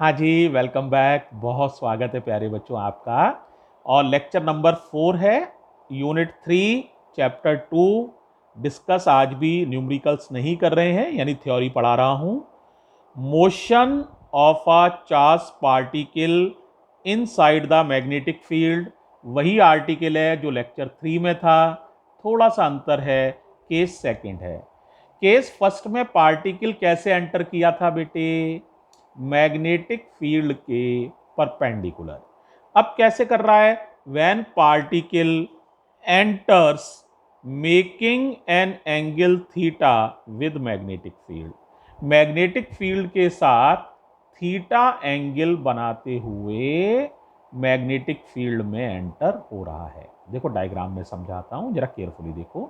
हाँ जी, welcome back. बहुत स्वागत है प्यारे बच्चों आपका। और लेक्चर नंबर 4 है, यूनिट 3 चैप्टर 2। डिस्कस आज भी न्यूमेरिकल्स नहीं कर रहे हैं, यानी थ्योरी पढ़ा रहा हूं। Motion of a charge particle inside the magnetic field, वही आर्टिकल है जो लेक्चर 3 में था। थोड़ा सा अंतर है, केस सेकंड है। केस फर्स्ट में पार्टिकल कैसे एंटर किया था बेटे? मैग्नेटिक फील्ड के परपेंडिकुलर। अब कैसे कर रहा है? When particle enters making an angle theta with magnetic field, magnetic field के साथ थीटा एंगल बनाते हुए मैग्नेटिक फील्ड में एंटर हो रहा है। देखो डायग्राम में समझाता हूं, जरा केयरफुली देखो।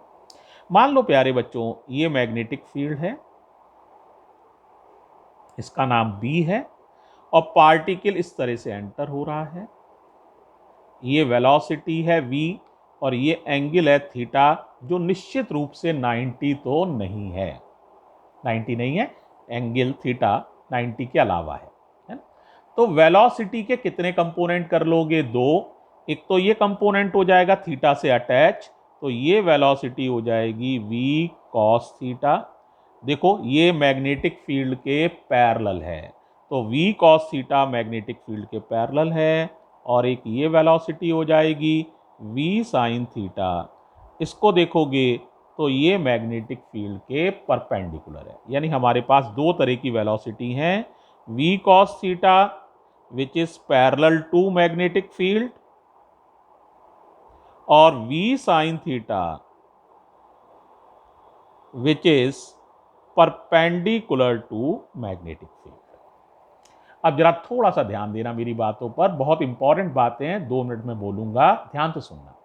मान लो प्यारे बच्चों, ये मैग्नेटिक फील्ड है, इसका नाम बी है, और पार्टिकल इस तरह से एंटर हो रहा है। ये वेलोसिटी है v, और ये एंगल है थीटा, जो निश्चित रूप से 90 तो नहीं है, 90 नहीं है, एंगल थीटा 90 के अलावा है ना? तो वेलोसिटी के कितने कंपोनेंट कर लोगे? दो। एक तो ये कंपोनेंट हो जाएगा थीटा से अटैच, तो ये वेलोसिटी हो जाएगी v cos थीटा। देखो ये मैग्नेटिक फील्ड के पैरेलल है, तो v cos theta magnetic field के पैरेलल है। और एक ये वेलोसिटी हो जाएगी v sin थीटा। इसको देखोगे तो ये मैग्नेटिक फील्ड के परपेंडिकुलर है। यानी हमारे पास दो तरह की वेलोसिटी हैं, v cos theta which is parallel to magnetic field, और v sin theta which is perpendicular to magnetic field. अब जरा थोड़ा सा ध्यान देना मेरी बातों पर, बहुत इंपॉर्टेंट बातें हैं, 2 मिनट में बोलूंगा, ध्यान से सुनना।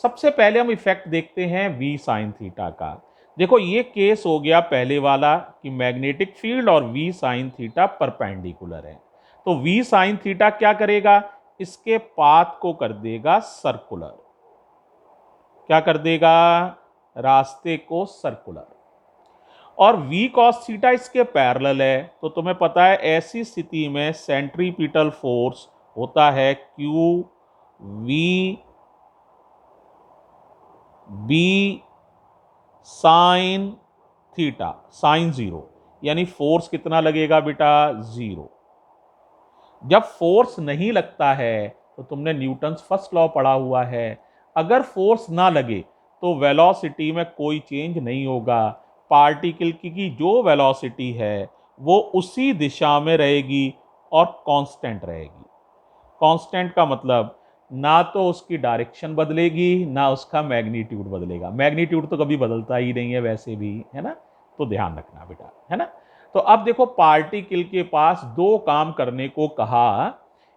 सबसे पहले हम इफेक्ट देखते हैं v sin थीटा का। देखो ये केस हो गया पहले वाला कि मैग्नेटिक फील्ड और v sin थीटा परपेंडिकुलर है। तो v sin थीटा क्या करेगा? इसके पाथ को कर देगा सर्कुलर। क्या कर देगा? रास्ते को सर्कुलर। और v cos थीटा इसके पैरेलल है, तो तुम्हें पता है ऐसी स्थिति में सेंट्रीपिटल फोर्स होता है q v b sine theta, sine 0। यानी फोर्स कितना लगेगा बेटा? 0। जब फोर्स नहीं लगता है तो तुमने न्यूटन्स फर्स्ट लॉ पढ़ा हुआ है, अगर फोर्स ना लगे तो वेलोसिटी में कोई चेंज नहीं होगा। पार्टिकल की जो वेलोसिटी है वो उसी दिशा में रहेगी और कांस्टेंट रहेगी। कांस्टेंट का मतलब ना तो उसकी डायरेक्शन बदलेगी, ना उसका मैग्नीट्यूड बदलेगा। मैग्नीट्यूड तो कभी बदलता ही नहीं है वैसे भी, है ना? तो ध्यान रखना बेटा, है ना? तो अब देखो पार्टिकल के पास दो काम करने को कहा।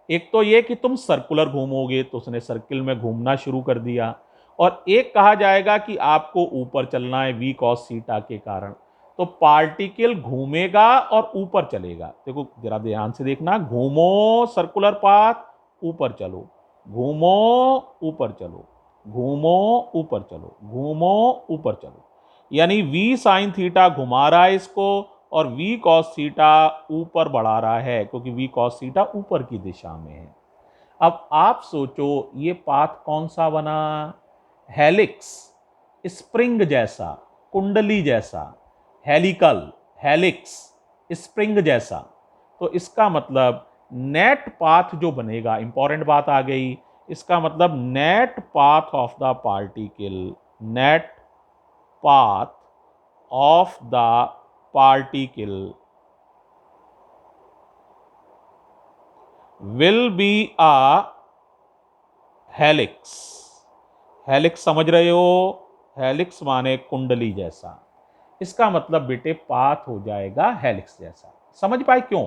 एक तो ये कि तुम सर्कुलर घूमोगे, तो उसने सर्किल में घूमना शुरू कर दिया। और एक कहा जाएगा कि आपको ऊपर चलना है v cos थीटा के कारण, तो पार्टिकल घूमेगा और ऊपर चलेगा। देखो जरा ध्यान से देखना, घूमो सर्कुलर पाथ, ऊपर चलो, घूमो ऊपर चलो, घूमो ऊपर चलो, घूमो ऊपर चलो। यानी v sin थीटा घुमा रहा है इसको, और v cos थीटा ऊपर बढ़ा रहा है, क्योंकि v cos थीटा ऊपर की दिशा में है। अब आप सोचो ये पाथ कौन सा बना? हेलिक्स, स्प्रिंग जैसा, कुंडली जैसा, हेलिकल, हेलिक्स, स्प्रिंग जैसा। तो इसका मतलब नेट पाथ जो बनेगा, इंपॉर्टेंट बात आ गई, इसका मतलब net path of the particle, net path of the particle will be a helix. Helix समझ रहे हो? हेलिक्स माने कुंडली जैसा। इसका मतलब बेटे पाथ हो जाएगा हेलिक्स जैसा। समझ पाए क्यों?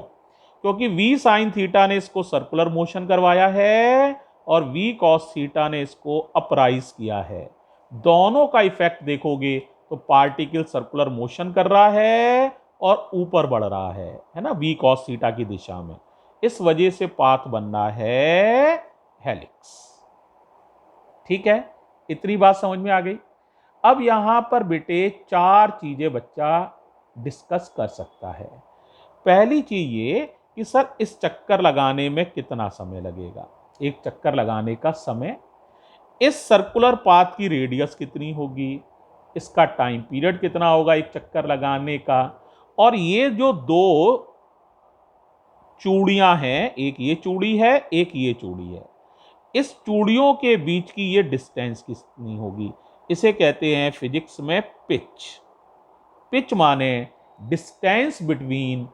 क्योंकि v sin थीटा ने इसको सर्कुलर मोशन करवाया है, और v cos थीटा ने इसको अपराइज किया है। दोनों का इफेक्ट देखोगे तो पार्टिकल सर्कुलर मोशन कर रहा है और ऊपर बढ़ रहा है ना, v cos थीटा की दिशा में। इस वजह से पाथ बनना है हेलिक्स। ठीक है, इतनी बात समझ में आ गई। अब यहां पर बेटे 4 चीजें बच्चा डिस्कस कर सकता है। पहली चीज ये कि सर इस चक्कर लगाने में कितना समय लगेगा, एक चक्कर लगाने का समय, इस सर्कुलर पाथ की रेडियस कितनी होगी, इसका टाइम पीरियड कितना होगा एक चक्कर लगाने का, और ये जो दो चूड़ियां हैं, एक ये चूड़ी है एक ये चूड़ी है, इस चूड़ियों के बीच की ये डिस्टेंस कितनी होगी, इसे कहते हैं फिजिक्स में पिच। पिच माने distance between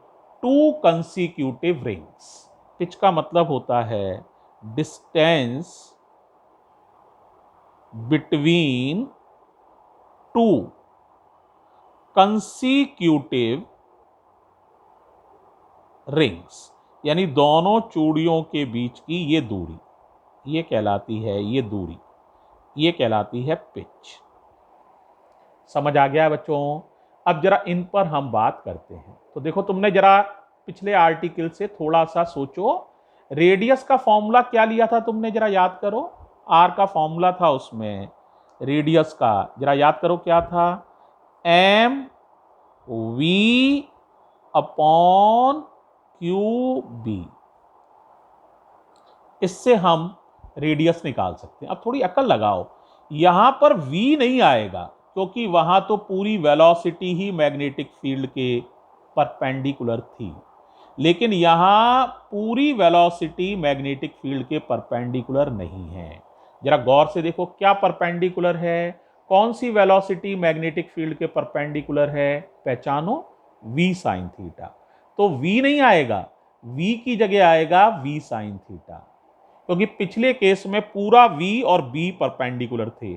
two consecutive rings. Pitch का मतलब होता है distance between two consecutive rings, यानी दोनों चूड़ियों के बीच की ये दूरी, ये कहलाती है, ये दूरी ये कहलाती है पिच। समझ आ गया है बच्चों? अब जरा इन पर हम बात करते हैं। तो देखो, तुमने जरा पिछले आर्टिकल से थोड़ा सा सोचो, रेडियस का फॉर्मूला क्या लिया था तुमने, जरा याद करो। आर का फॉर्मूला था उसमें रेडियस का, जरा याद करो क्या था, M V upon Q B. इससे हम रेडियस निकाल सकते हैं। अब थोड़ी अकल लगाओ, यहां पर v नहीं आएगा क्योंकि वहां तो पूरी वेलोसिटी ही मैग्नेटिक फील्ड के परपेंडिकुलर थी, लेकिन यहां पूरी वेलोसिटी मैग्नेटिक फील्ड के परपेंडिकुलर नहीं है। जरा गौर से देखो क्या परपेंडिकुलर है, कौन सी वेलोसिटी मैग्नेटिक फील्ड के परपेंडिकुलर है, पहचानो, v साइन थीटा। तो v नहीं आएगा, v की जगह आएगा v साइन थीटा, क्योंकि पिछले केस में पूरा v और b परपेंडिकुलर थे,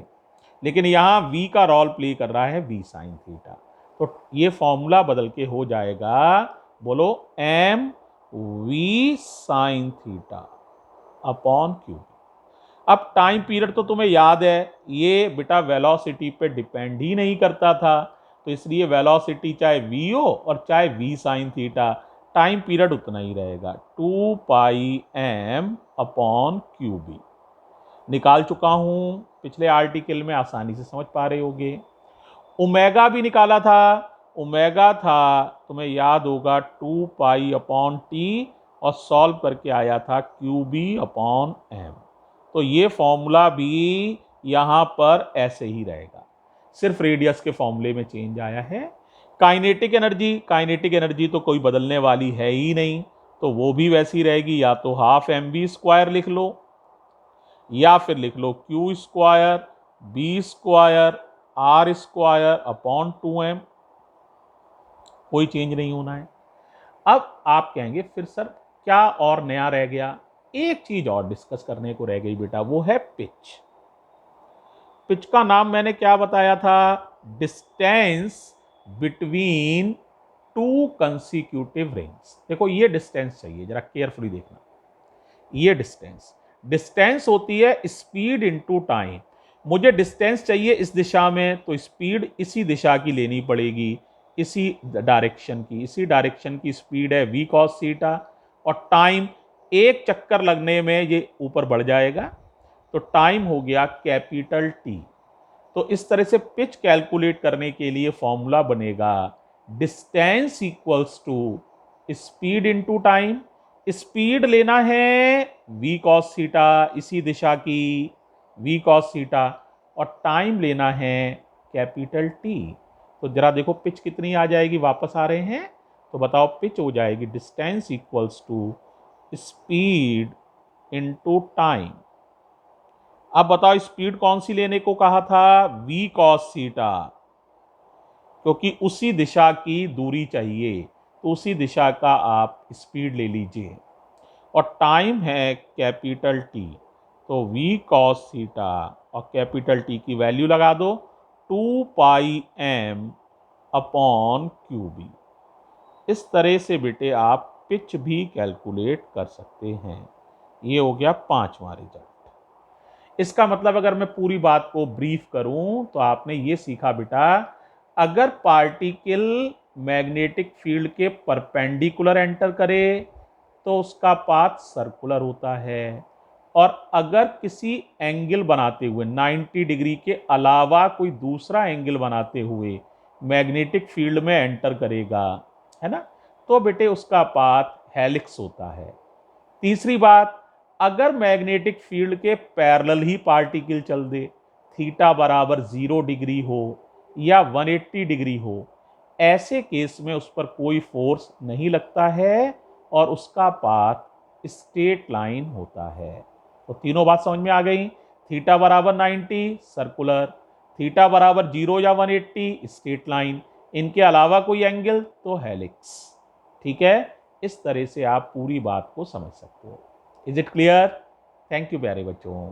लेकिन यहां v का रोल प्ले कर रहा है v साइन थीटा। तो ये फॉर्मूला बदल के हो जाएगा, बोलो, M V sine theta upon Q. अब टाइम पीरियड तो तुम्हें याद है, ये बेटा वेलोसिटी पे डिपेंड ही नहीं करता था, तो इसलिए वेलोसिटी चाहे v हो और चाहे v sine theta, time period उतना ही रहेगा, 2 पाई एम अपॉन क्यू बी। निकाल चुका हूं पिछले आर्टिकल में, आसानी से समझ पा रहे होगे। ओमेगा भी निकाला था, ओमेगा था तुम्हें याद होगा 2 पाई अपॉन टी, और सॉल्व करके आया था क्यू बी अपॉन एम। तो ये फॉर्मूला भी यहां पर ऐसे ही रहेगा, सिर्फ रेडियस के फॉर्मूले में चेंज आया है। काइनेटिक एनर्जी, काइनेटिक एनर्जी तो कोई बदलने वाली है ही नहीं, तो वो भी वैसी रहेगी, या तो हाफ एम बी स्क्वायर लिख लो या फिर लिख लो Q square B square R square upon 2m, कोई चेंज नहीं होना है। अब आप कहेंगे फिर सर क्या और नया रह गया, एक चीज और डिस्कस करने को रह गई बेटा, वो है पिच। पिच का नाम मैंने क्या बताया था, distance between two consecutive rings. देखो ये डिस्टेंस चाहिए, जरा केयरफुली देखना, ये डिस्टेंस, डिस्टेंस होती है स्पीड इनटू टाइम। मुझे डिस्टेंस चाहिए इस दिशा में, तो स्पीड इसी दिशा की लेनी पड़ेगी, इसी डायरेक्शन की स्पीड है v cos थीटा, और टाइम एक चक्कर लगने में ये ऊपर बढ़ जाएगा, तो टाइम हो गया कैपिटल T। तो इस तरह से पिच कैलकुलेट करने के लिए फॉर्मूला बनेगा distance equals to speed into time. Speed लेना है v cos थीटा, इसी दिशा की v cos थीटा, और टाइम लेना है कैपिटल T। तो जरा देखो पिच कितनी आ जाएगी, वापस आ रहे हैं तो बताओ, पिच हो जाएगी distance equals to speed into time. अब बताओ स्पीड कौन सी लेने को कहा था, v cos थीटा, क्योंकि उसी दिशा की दूरी चाहिए, तो उसी दिशा का आप स्पीड ले लीजिए, और टाइम है कैपिटल T, तो v cos थीटा और कैपिटल T की वैल्यू लगा दो, 2 पाई m अपॉन क्यू बी। इस तरह से बेटे आप पिच भी कैलकुलेट कर सकते हैं। ये हो गया 5वां रिजल्ट। इसका मतलब अगर मैं पूरी बात को ब्रीफ करूं तो आपने ये सीखा बेटा, अगर पार्टिकल मैग्नेटिक फील्ड के परपेंडिकुलर एंटर करे तो उसका पाथ सर्कुलर होता है, और अगर किसी एंगल बनाते हुए 90 डिग्री के अलावा कोई दूसरा एंगल बनाते हुए मैग्नेटिक फील्ड में एंटर करेगा, है ना, तो बेटे उसका पाथ हेलिक्स होता है। तीसरी बात, अगर मैग्नेटिक फील्ड के पैरेलल ही पार्टिकल चल दे, थीटा बराबर 0 डिग्री हो या 180 डिग्री हो, ऐसे केस में उस पर कोई फोर्स नहीं लगता है और उसका पाथ स्ट्रेट लाइन होता है। तो तीनों बात समझ में आ गई। थीटा बराबर 90 सर्कुलर, थीटा बराबर 0 या 180 स्ट्रेट लाइन, इनके अलावा कोई एंगल तो हेलिक्स। ठीक है, इस तरह से आप पूरी बात को समझ सकते हो। Is it clear? Thank you प्यारे बच्चों।